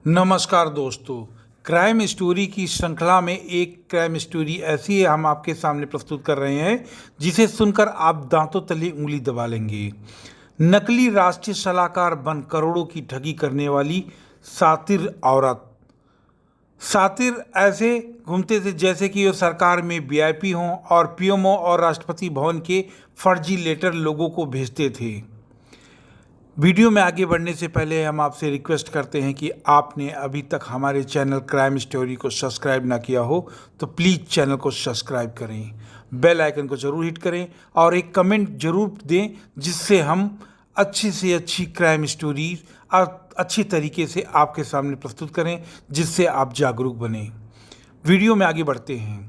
नमस्कार दोस्तों। Crime story की श्रृंखला में एक क्राइम स्टोरी ऐसी है हम आपके सामने प्रस्तुत कर रहे हैं जिसे सुनकर आप दांतों तले उंगली दबा लेंगे। नकली राष्ट्रीय सलाहकार बन करोड़ों की ठगी करने वाली सातिर औरत। सातिर ऐसे घूमते थे जैसे कि वो सरकार में वीआईपी हों और पीएमओ और राष्ट्रपति भवन के फर्जी लेटर लोगों को भेजते थे। वीडियो में आगे बढ़ने से पहले हम आपसे रिक्वेस्ट करते हैं कि आपने अभी तक हमारे चैनल क्राइम स्टोरी को सब्सक्राइब ना किया हो तो प्लीज़ चैनल को सब्सक्राइब करें, बेल आइकन को ज़रूर हिट करें और एक कमेंट ज़रूर दें जिससे हम अच्छी से अच्छी क्राइम स्टोरी अच्छी तरीके से आपके सामने प्रस्तुत करें जिससे आप जागरूक बने। वीडियो में आगे बढ़ते हैं।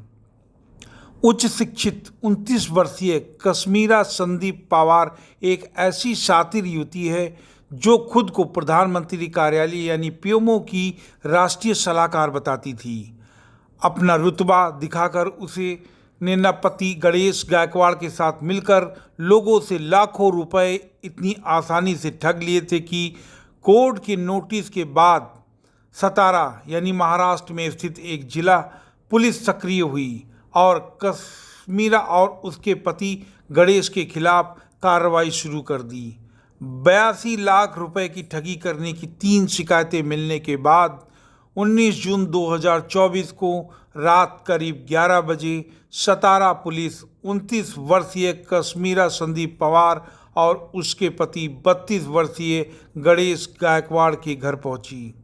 उच्च शिक्षित 29 वर्षीय कश्मीरा संदीप पवार एक ऐसी शातिर युवती है जो खुद को प्रधानमंत्री कार्यालय यानी पीएमओ की राष्ट्रीय सलाहकार बताती थी। अपना रुतबा दिखाकर उसे ने न पति गणेश गायकवाड़ के साथ मिलकर लोगों से लाखों रुपए इतनी आसानी से ठग लिए थे कि कोर्ट के नोटिस के बाद सतारा यानी महाराष्ट्र में स्थित एक जिला पुलिस सक्रिय हुई और कश्मीरा और उसके पति गणेश के खिलाफ कार्रवाई शुरू कर दी। 82 लाख रुपए की ठगी करने की 3 शिकायतें मिलने के बाद 19 जून 2024 को रात करीब 11 बजे सतारा पुलिस 29 वर्षीय कश्मीरा संदीप पवार और उसके पति 32 वर्षीय गणेश गायकवाड़ के घर पहुंची।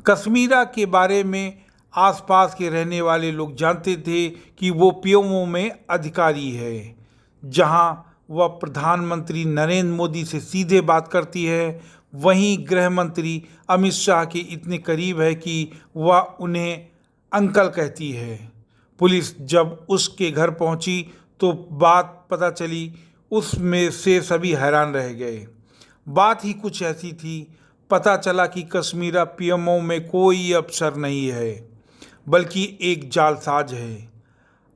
कश्मीरा के बारे में आसपास के रहने वाले लोग जानते थे कि वो पीएमओ में अधिकारी है, जहां वह प्रधानमंत्री नरेंद्र मोदी से सीधे बात करती है। वहीं गृह मंत्री अमित शाह के इतने करीब है कि वह उन्हें अंकल कहती है। पुलिस जब उसके घर पहुंची तो बात पता चली, उसमें से सभी हैरान रह गए। बात ही कुछ ऐसी थी। पता चला कि कश्मीरा पीएमओ में कोई अफसर नहीं है बल्कि एक जालसाज है।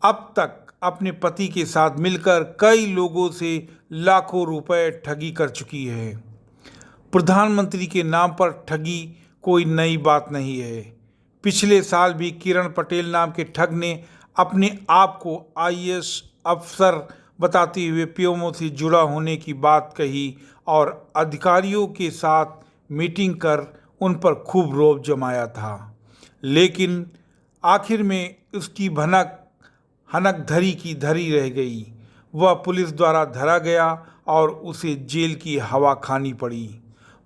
अब तक अपने पति के साथ मिलकर कई लोगों से लाखों रुपए ठगी कर चुकी है। प्रधानमंत्री के नाम पर ठगी कोई नई बात नहीं है। पिछले साल भी किरण पटेल नाम के ठग ने अपने आप को आईएएस अफसर बताते हुए पीएमओ से जुड़ा होने की बात कही और अधिकारियों के साथ मीटिंग कर उन पर खूब रौब जमाया था। लेकिन आखिर में उसकी हनक धरी की धरी रह गई। वह पुलिस द्वारा धरा गया और उसे जेल की हवा खानी पड़ी।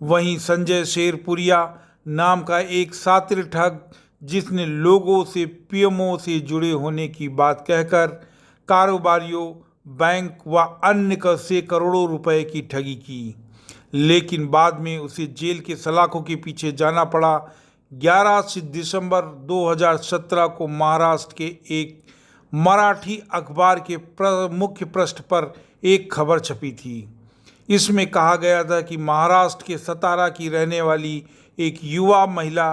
वहीं संजय शेरपुरिया नाम का एक सातिर ठग, जिसने लोगों से पीएमओ से जुड़े होने की बात कहकर कारोबारियों, बैंक व अन्य से करोड़ों रुपए की ठगी की, लेकिन बाद में उसे जेल के सलाखों के पीछे जाना पड़ा। 11 दिसंबर 2017 को महाराष्ट्र के एक मराठी अखबार के मुख्य पृष्ठ पर एक खबर छपी थी। इसमें कहा गया था कि महाराष्ट्र के सतारा की रहने वाली एक युवा महिला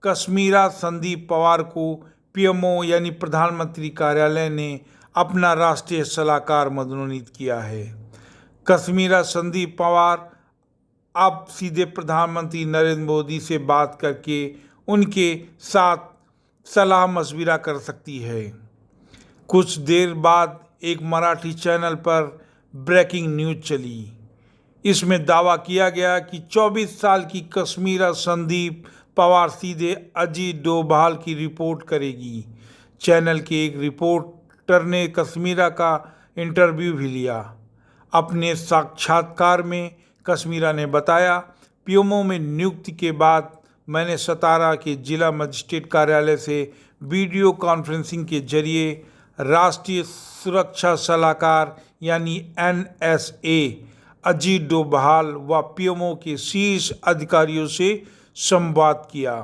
कश्मीरा संदीप पवार को पीएमओ यानी प्रधानमंत्री कार्यालय ने अपना राष्ट्रीय सलाहकार मनोनीत किया है। कश्मीरा संदीप पवार अब सीधे प्रधानमंत्री नरेंद्र मोदी से बात करके उनके साथ सलाह मशविरा कर सकती है। कुछ देर बाद एक मराठी चैनल पर ब्रेकिंग न्यूज चली। इसमें दावा किया गया कि 24 साल की कश्मीरा संदीप पवार सीधे अजीत डोभाल की रिपोर्ट करेगी। चैनल के एक रिपोर्टर ने कश्मीरा का इंटरव्यू भी लिया। अपने साक्षात्कार में कश्मीरा ने बताया, पीएमओ में नियुक्ति के बाद मैंने सतारा के जिला मजिस्ट्रेट कार्यालय से वीडियो कॉन्फ्रेंसिंग के जरिए राष्ट्रीय सुरक्षा सलाहकार यानी एनएसए अजीत डोभाल व पीएमओ के शीर्ष अधिकारियों से संवाद किया।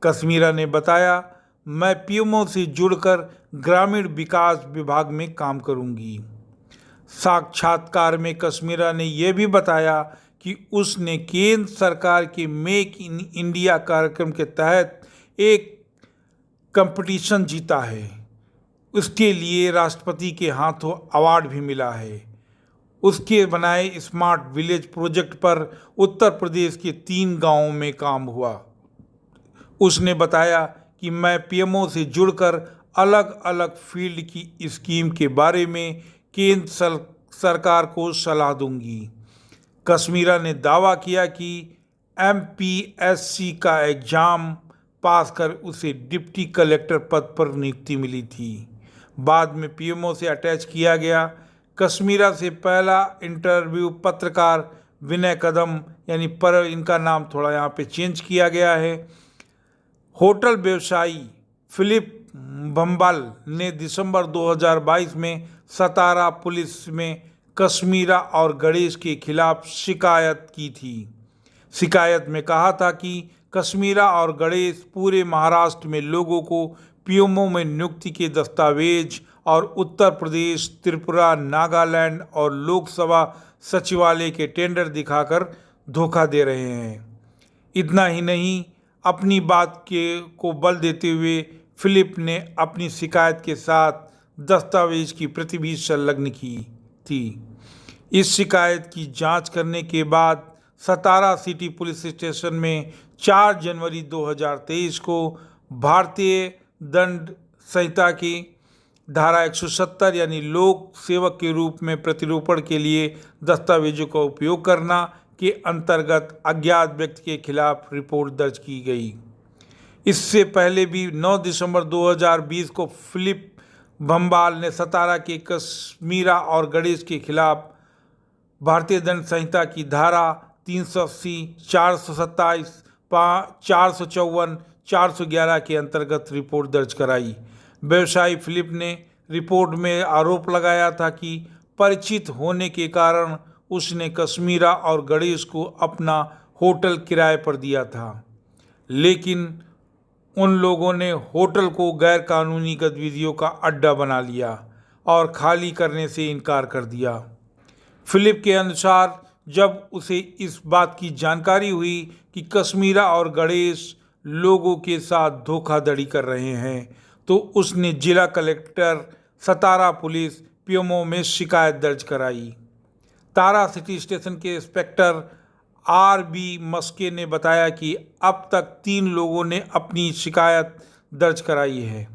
कश्मीरा ने बताया, मैं पीएमओ से जुड़कर ग्रामीण विकास विभाग में काम करूंगी। साक्षात्कार में कश्मीरा ने यह भी बताया कि उसने केंद्र सरकार के मेक इन इंडिया कार्यक्रम के तहत एक कंपटीशन जीता है। उसके लिए राष्ट्रपति के हाथों अवार्ड भी मिला है। उसके बनाए स्मार्ट विलेज प्रोजेक्ट पर उत्तर प्रदेश के 3 गांवों में काम हुआ। उसने बताया कि मैं पीएमओ से जुड़कर अलग अलग फील्ड की स्कीम के बारे में केंद्र सरकार को सलाह दूंगी। कश्मीरा ने दावा किया कि एमपीएससी का एग्जाम पास कर उसे डिप्टी कलेक्टर पद पर नियुक्ति मिली थी। बाद में पीएमओ से अटैच किया गया। कश्मीरा से पहला इंटरव्यू पत्रकार विनय कदम पर इनका नाम थोड़ा यहाँ पे चेंज किया गया है। होटल व्यवसायी फिलिप भंबाल ने दिसंबर 2022 में सतारा पुलिस में कश्मीरा और गणेश के खिलाफ शिकायत की थी। शिकायत में कहा था कि कश्मीरा और गणेश पूरे महाराष्ट्र में लोगों को पीएमओ में नियुक्ति के दस्तावेज और उत्तर प्रदेश, त्रिपुरा, नागालैंड और लोकसभा सचिवालय के टेंडर दिखाकर धोखा दे रहे हैं। इतना ही नहीं, अपनी बात को बल देते हुए फिलिप ने अपनी शिकायत के साथ दस्तावेज की प्रति भी संलग्न की थी। इस शिकायत की जांच करने के बाद सतारा सिटी पुलिस स्टेशन में 4 जनवरी 2023 को भारतीय दंड संहिता की धारा 170 लोक सेवक के रूप में प्रतिरूपण के लिए दस्तावेजों का उपयोग करना के अंतर्गत अज्ञात व्यक्ति के खिलाफ रिपोर्ट दर्ज की गई। इससे पहले भी 9 दिसंबर 2020 को फिलिप भंबाल ने सतारा के कश्मीरा और गणेश के खिलाफ भारतीय दंड संहिता की धारा 380, 427, 454, 411 के अंतर्गत रिपोर्ट दर्ज कराई। व्यवसायी फिलिप ने रिपोर्ट में आरोप लगाया था कि परिचित होने के कारण उसने कश्मीरा और गणेश को अपना होटल किराए पर दिया था, लेकिन उन लोगों ने होटल को गैर कानूनी गतिविधियों का अड्डा बना लिया और खाली करने से इनकार कर दिया। फिलिप के अनुसार जब उसे इस बात की जानकारी हुई कि कश्मीरा और गणेश लोगों के साथ धोखाधड़ी कर रहे हैं, तो उसने जिला कलेक्टर सतारा पुलिस पीएमओ में शिकायत दर्ज कराई। तारा सिटी स्टेशन के इंस्पेक्टर आर.बी. मस्के ने बताया कि अब तक 3 लोगों ने अपनी शिकायत दर्ज कराई है।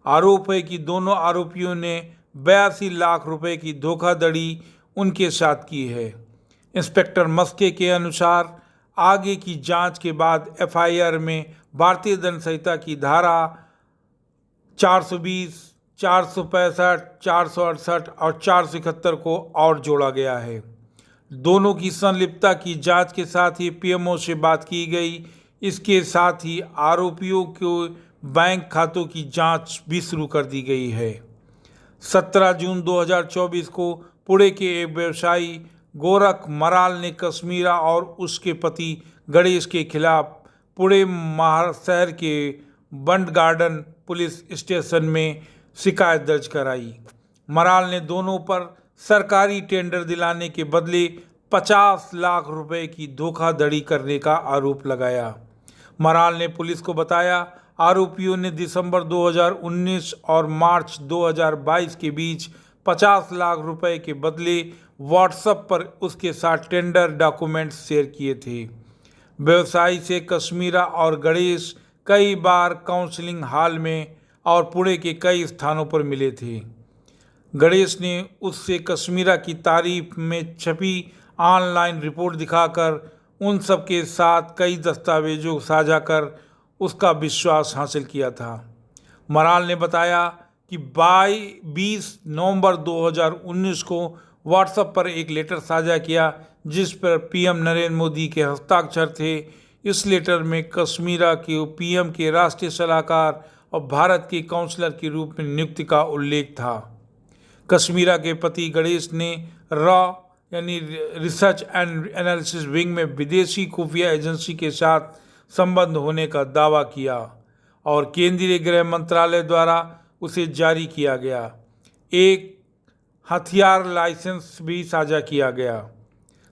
आरोप है कि दोनों आरोपियों ने 82 लाख रुपए की धोखाधड़ी उनके साथ की है। इंस्पेक्टर मस्के के अनुसार आगे की जांच के बाद एफआईआर में भारतीय दंड संहिता की धारा 420, 465, 468 और 471 को और जोड़ा गया है। दोनों की संलिप्तता की जांच के साथ ही पीएमओ से बात की गई। इसके साथ ही आरोपियों के बैंक खातों की जांच भी शुरू कर दी गई है। 17 जून 2024 को पुणे के एक व्यवसायी गोरख मराल ने कश्मीरा और उसके पति गणेश के खिलाफ पुणे शहर के बंड गार्डन पुलिस स्टेशन में शिकायत दर्ज कराई। मराल ने दोनों पर सरकारी टेंडर दिलाने के बदले 50 लाख रुपए की धोखाधड़ी करने का आरोप लगाया। मराल ने पुलिस को बताया आरोपियों ने दिसंबर 2019 और मार्च 2022 के बीच 50 लाख रुपए के बदले व्हाट्सएप पर उसके साथ टेंडर डॉक्यूमेंट्स शेयर किए थे। व्यवसायी से कश्मीरा और गणेश कई बार काउंसलिंग हॉल में और पुणे के कई स्थानों पर मिले थे। गणेश ने उससे कश्मीरा की तारीफ में छपी ऑनलाइन रिपोर्ट दिखाकर उन सब के साथ कई दस्तावेजों साझा कर उसका विश्वास हासिल किया था। मराल ने बताया कि 20 नवंबर 2019 को व्हाट्सएप पर एक लेटर साझा किया जिस पर पीएम नरेंद्र मोदी के हस्ताक्षर थे। इस लेटर में कश्मीरा के पीएम के राष्ट्रीय सलाहकार और भारत के काउंसलर के रूप में नियुक्ति का उल्लेख था। कश्मीरा के पति गणेश ने रिसर्च एंड एनालिसिस विंग में विदेशी खुफिया एजेंसी के साथ संबंध होने का दावा किया और केंद्रीय गृह मंत्रालय द्वारा उसे जारी किया गया। एक हथियार लाइसेंस भी साझा किया गया।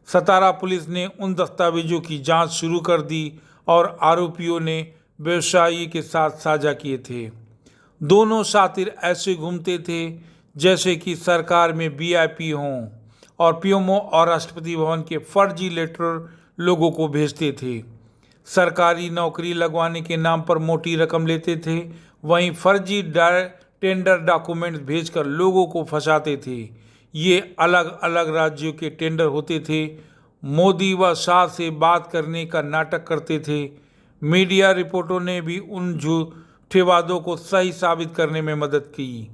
सतारा पुलिस ने उन दस्तावेजों की जांच शुरू कर दी और आरोपियों ने व्यवसायी के साथ साझा किए थे। दोनों सातिर ऐसे घूमते थे जैसे कि सरकार में वीआईपी हों और पीएमओ और राष्ट्रपति भवन के फर्जी लेटर लोगों को भेजते थे। सरकारी नौकरी लगवाने के नाम पर मोटी रकम लेते थे, वहीं फर्जी टेंडर डॉक्यूमेंट्स भेजकर लोगों को फंसाते थे। ये अलग अलग राज्यों के टेंडर होते थे। मोदी व शाह से बात करने का नाटक करते थे। मीडिया रिपोर्टों ने भी उन झूठे वादों को सही साबित करने में मदद की।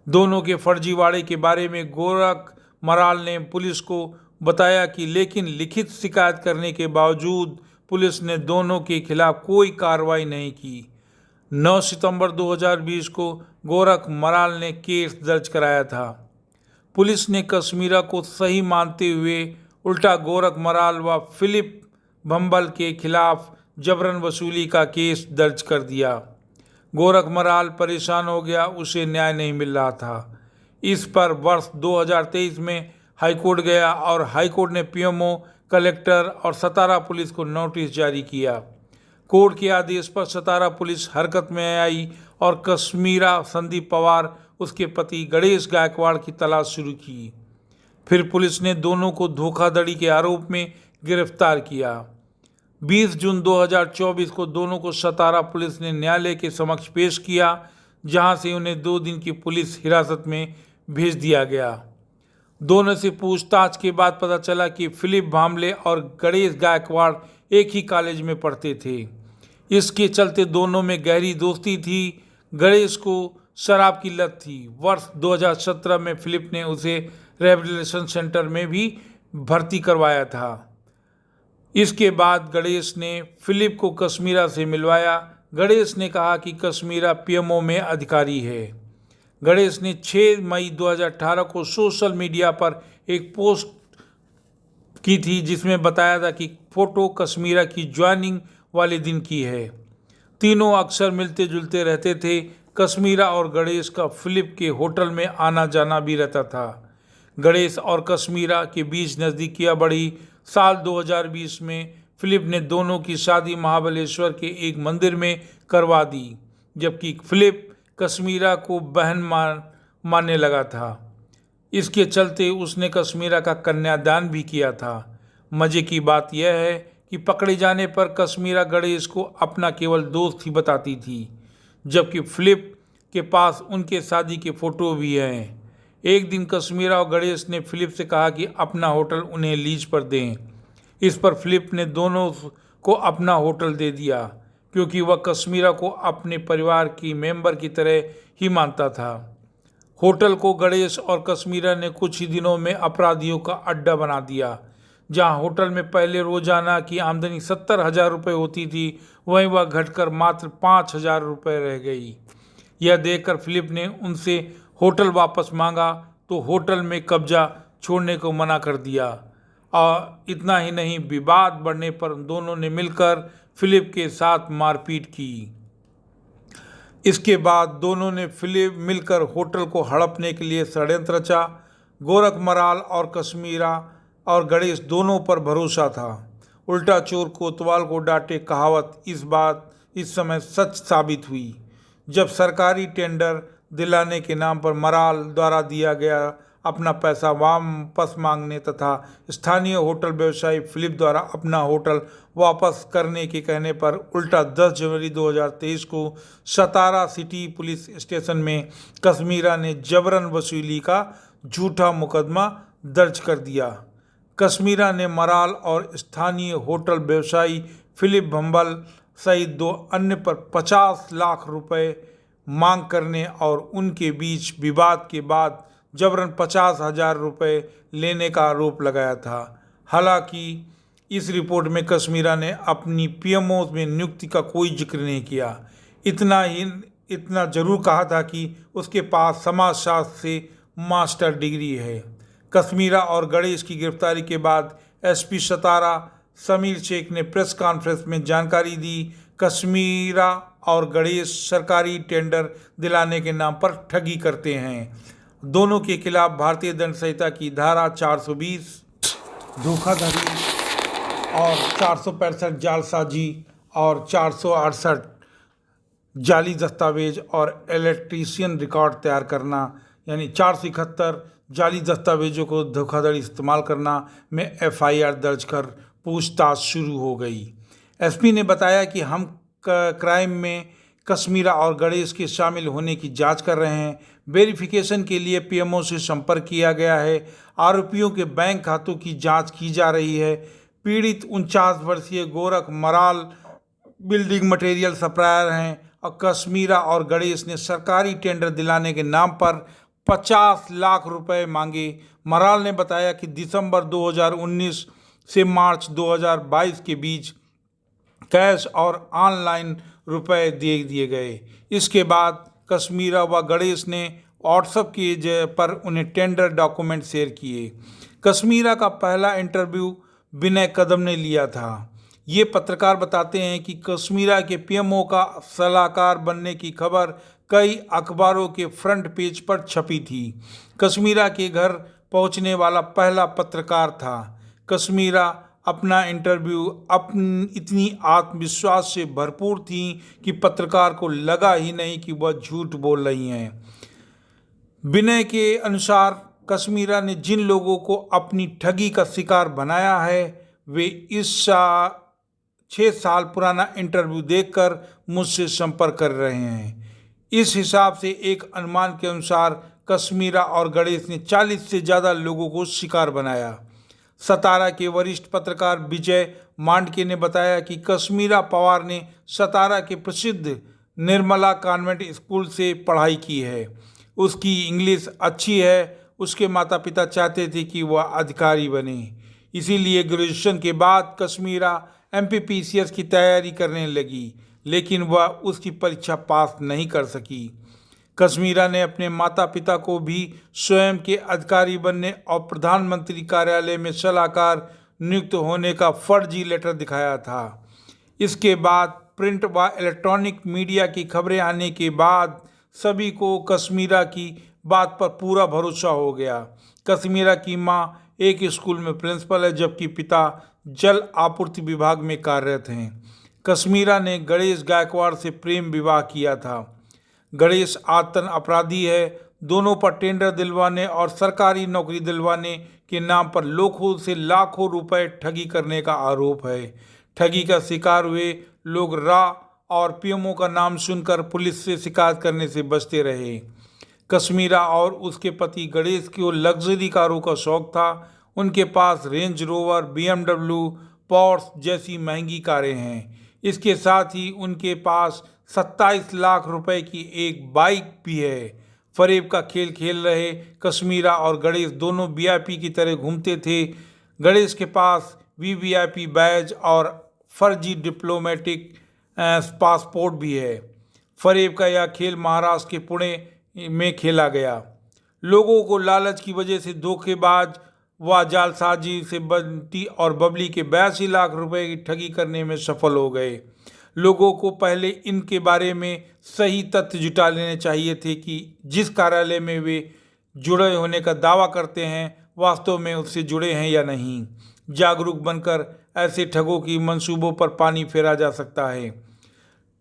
दोनों के फर्जीवाड़े के बारे में गोरख मराल ने पुलिस को बताया कि लेकिन लिखित शिकायत करने के बावजूद पुलिस ने दोनों के खिलाफ कोई कार्रवाई नहीं की। 9 सितंबर 2020 को गोरख मराल ने केस दर्ज कराया था। पुलिस ने कश्मीरा को सही मानते हुए उल्टा गोरख मराल व फिलिप भंबल के खिलाफ जबरन वसूली का केस दर्ज कर दिया। गोरख मराल परेशान हो गया, उसे न्याय नहीं मिल रहा था। इस पर वर्ष 2023 में हाईकोर्ट गया और हाईकोर्ट ने पीएमओ, कलेक्टर और सतारा पुलिस को नोटिस जारी किया। कोर्ट के आदेश पर सतारा पुलिस हरकत में आई और कश्मीरा संदीप पवार, उसके पति गणेश गायकवाड़ की तलाश शुरू की। फिर पुलिस ने दोनों को धोखाधड़ी के आरोप में गिरफ्तार किया। 20 जून 2024 को दोनों को सतारा पुलिस ने न्यायालय के समक्ष पेश किया, जहां से उन्हें 2 दिन की पुलिस हिरासत में भेज दिया गया। दोनों से पूछताछ के बाद पता चला कि फिलिप भामले और गणेश गायकवाड़ एक ही कॉलेज में पढ़ते थे। इसके चलते दोनों में गहरी दोस्ती थी। गणेश को शराब की लत थी। वर्ष 2017 में फिलिप ने उसे रिहैबिलिटेशन सेंटर में भी भर्ती करवाया था। इसके बाद गणेश ने फिलिप को कश्मीरा से मिलवाया। गणेश ने कहा कि कश्मीरा पीएमओ में अधिकारी है। गणेश ने 6 मई 2018 को सोशल मीडिया पर एक पोस्ट की थी जिसमें बताया था कि फोटो कश्मीरा की ज्वाइनिंग वाले दिन की है। तीनों अक्सर मिलते जुलते रहते थे। कश्मीरा और गणेश का फिलिप के होटल में आना जाना भी रहता था। गणेश और कश्मीरा के बीच नज़दीकियाँ बढ़ी। साल 2020 में फिलिप ने दोनों की शादी महाबलेश्वर के एक मंदिर में करवा दी, जबकि फिलिप कश्मीरा को बहन मानने लगा था। इसके चलते उसने कश्मीरा का कन्यादान भी किया था। मज़े की बात यह है कि पकड़े जाने पर कश्मीरा गणेश को अपना केवल दोस्त ही बताती थी, जबकि फिलिप के पास उनके शादी के फ़ोटो भी हैं। एक दिन कश्मीरा और गणेश ने फिलिप से कहा कि अपना होटल उन्हें लीज पर दें। इस पर फिलिप ने दोनों को अपना होटल दे दिया, क्योंकि वह कश्मीरा को अपने परिवार की मेंबर की तरह ही मानता था। होटल को गणेश और कश्मीरा ने कुछ ही दिनों में अपराधियों का अड्डा बना दिया। जहां होटल में पहले रोजाना की आमदनी 70,000 रुपये होती थी, वहीं वह घटकर मात्र 5,000 रुपये रह गई। यह देखकर फिलिप ने उनसे होटल वापस मांगा तो होटल में कब्जा छोड़ने को मना कर दिया। और इतना ही नहीं, विवाद बढ़ने पर दोनों ने मिलकर फिलिप के साथ मारपीट की। इसके बाद दोनों ने फिलिप मिलकर होटल को हड़पने के लिए षड्यंत्र रचा। गोरख मराल और कश्मीरा और गणेश दोनों पर भरोसा था। उल्टा चोर कोतवाल को डांटे कहावत इस समय सच साबित हुई, जब सरकारी टेंडर दिलाने के नाम पर मराल द्वारा दिया गया अपना पैसा वापस मांगने तथा स्थानीय होटल व्यवसायी फिलिप द्वारा अपना होटल वापस करने के कहने पर उल्टा 10 जनवरी 2023 को सतारा सिटी पुलिस स्टेशन में कश्मीरा ने जबरन वसूली का झूठा मुकदमा दर्ज कर दिया। कश्मीरा ने मराल और स्थानीय होटल व्यवसायी फिलिप भंबल सहित 2 अन्य पर 50 लाख रुपए मांग करने और उनके बीच विवाद के बाद जबरन 50,000 रुपये लेने का आरोप लगाया था। हालांकि इस रिपोर्ट में कश्मीरा ने अपनी पीएमओ में नियुक्ति का कोई जिक्र नहीं किया। इतना जरूर कहा था कि उसके पास समाजशास्त्र से मास्टर डिग्री है। कश्मीरा और गणेश की गिरफ्तारी के बाद एसपी सतारा समीर शेख ने प्रेस कॉन्फ्रेंस में जानकारी दी। कश्मीरा और गणेश सरकारी टेंडर दिलाने के नाम पर ठगी करते हैं। दोनों के खिलाफ भारतीय दंड संहिता की धारा 420 धोखाधड़ी और 465 जालसाजी और 468 जाली दस्तावेज और इलेक्ट्रीशियन रिकॉर्ड तैयार करना, यानी 471 जाली दस्तावेजों को धोखाधड़ी इस्तेमाल करना में एफआईआर दर्ज कर पूछताछ शुरू हो गई। एसपी ने बताया कि हम क्राइम में कश्मीरा और गणेश के शामिल होने की जांच कर रहे हैं। वेरिफिकेशन के लिए पीएमओ से संपर्क किया गया है। आरोपियों के बैंक खातों की जांच की जा रही है। पीड़ित 49 वर्षीय Gorakh moral building material supplier हैं और कश्मीरा और गणेश ने सरकारी टेंडर दिलाने के नाम पर 50 लाख रुपए मांगे। मराल ने बताया कि दिसंबर 2019 से मार्च 2022 के बीच कैश और ऑनलाइन रुपए दे दिए गए। इसके बाद कश्मीरा व गणेश ने व्हाट्सएप के पर उन्हें टेंडर डॉक्यूमेंट शेयर किए। कश्मीरा का पहला इंटरव्यू विनय कदम ने लिया था। ये पत्रकार बताते हैं कि कश्मीरा के पीएमओ का सलाहकार बनने की खबर कई अखबारों के फ्रंट पेज पर छपी थी। कश्मीरा के घर पहुंचने वाला पहला पत्रकार था। कश्मीरा अपना इंटरव्यू इतनी आत्मविश्वास से भरपूर थी कि पत्रकार को लगा ही नहीं कि वह झूठ बोल रही हैं। विनय के अनुसार कश्मीरा ने जिन लोगों को अपनी ठगी का शिकार बनाया है वे इस 6 साल पुराना इंटरव्यू देखकर मुझसे संपर्क कर रहे हैं। इस हिसाब से एक अनुमान के अनुसार कश्मीरा और गणेश ने 40 से ज़्यादा लोगों को शिकार बनाया। सतारा के वरिष्ठ पत्रकार विजय मांडके ने बताया कि कश्मीरा पवार ने सतारा के प्रसिद्ध निर्मला कॉन्वेंट स्कूल से पढ़ाई की है। उसकी इंग्लिश अच्छी है। उसके माता पिता चाहते थे कि वह अधिकारी बने, इसीलिए ग्रेजुएशन के बाद कश्मीरा एमपीपीसीएस की तैयारी करने लगी, लेकिन वह उसकी परीक्षा पास नहीं कर सकी। कश्मीरा ने अपने माता पिता को भी स्वयं के अधिकारी बनने और प्रधानमंत्री कार्यालय में सलाहकार नियुक्त होने का फर्जी लेटर दिखाया था। इसके बाद प्रिंट व इलेक्ट्रॉनिक मीडिया की खबरें आने के बाद सभी को कश्मीरा की बात पर पूरा भरोसा हो गया। कश्मीरा की मां एक स्कूल में प्रिंसिपल है, जबकि पिता जल आपूर्ति विभाग में कार्यरत हैं। कश्मीरा ने गणेश गायकवाड़ से प्रेम विवाह किया था। गणेश आतंक अपराधी है। दोनों पर टेंडर दिलवाने और सरकारी नौकरी दिलवाने के नाम पर लोगों से लाखों रुपए ठगी करने का आरोप है। ठगी का शिकार हुए लोग रा और पीएमओ का नाम सुनकर पुलिस से शिकायत करने से बचते रहे। कश्मीरा और उसके पति गणेश को लग्जरी कारों का शौक था। उनके पास रेंज रोवर, बीएमडब्ल्यू, पोर्श जैसी महंगी कारें हैं। इसके साथ ही उनके पास 27 लाख रुपए की एक बाइक भी है। फरेब का खेल खेल रहे कश्मीरा और गणेश दोनों वीआईपी की तरह घूमते थे। गणेश के पास वीवीआईपी बैज और फर्जी डिप्लोमेटिक पासपोर्ट भी है। फरेब का यह खेल महाराष्ट्र के पुणे में खेला गया। लोगों को लालच की वजह से धोखेबाज व जालसाजी से बंटी और बबली के 82 लाख रुपए की ठगी करने में सफल हो गए। लोगों को पहले इनके बारे में सही तथ्य जुटा लेने चाहिए थे कि जिस कार्यालय में वे जुड़े होने का दावा करते हैं वास्तव में उससे जुड़े हैं या नहीं। जागरूक बनकर ऐसे ठगों की मंसूबों पर पानी फेरा जा सकता है।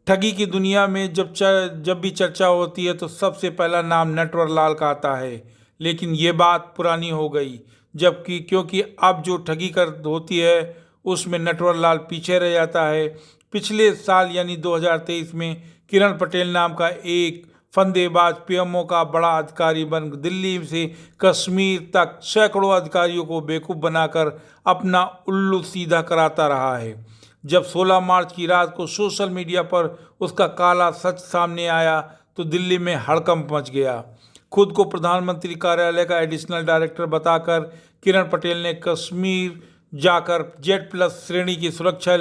ठगी की दुनिया में जब भी चर्चा होती है तो सबसे पहला नाम नटवर लाल का आता है, लेकिन ये बात पुरानी हो गई, जबकि क्योंकि अब जो ठगी कर होती है उसमें नटवर लाल पीछे रह जाता है। पिछले साल यानी 2023 में किरण पटेल नाम का एक फंदेबाज पीएमओ का बड़ा अधिकारी बन दिल्ली से कश्मीर तक सैकड़ों अधिकारियों को बेवकूफ़ बनाकर अपना उल्लू सीधा कराता रहा है। जब 16 मार्च की रात को सोशल मीडिया पर उसका काला सच सामने आया तो दिल्ली में हड़कंप मच गया। खुद को प्रधानमंत्री कार्यालय का एडिशनल डायरेक्टर बताकर किरण पटेल ने कश्मीर जाकर जेड+ श्रेणी की सुरक्षा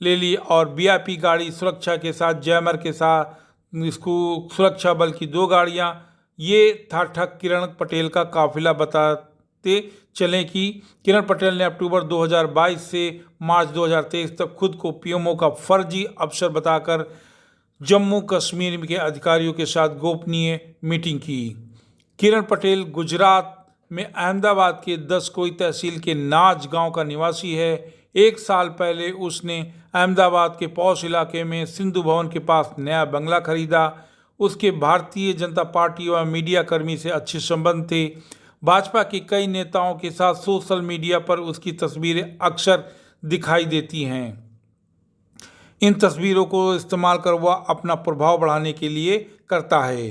ले ली और वीआईपी गाड़ी सुरक्षा के साथ जैमर के साथ इसको सुरक्षा बल की 2 गाड़ियां। ये था ठग किरण पटेल का काफिला। बताते चलें कि किरण पटेल ने अक्टूबर 2022 से मार्च 2023 तक खुद को पीएमओ का फर्जी अफसर बताकर जम्मू कश्मीर के अधिकारियों के साथ गोपनीय मीटिंग की। किरण पटेल गुजरात में अहमदाबाद के 10 कोई तहसील के नाज गांव का निवासी है। 1 साल पहले उसने अहमदाबाद के पौष इलाके में सिंधु भवन के पास नया बंगला खरीदा। उसके भारतीय जनता पार्टी व मीडिया कर्मी से अच्छे संबंध थे। भाजपा के कई नेताओं के साथ सोशल मीडिया पर उसकी तस्वीरें अक्सर दिखाई देती हैं। इन तस्वीरों को इस्तेमाल कर वह अपना प्रभाव बढ़ाने के लिए करता है।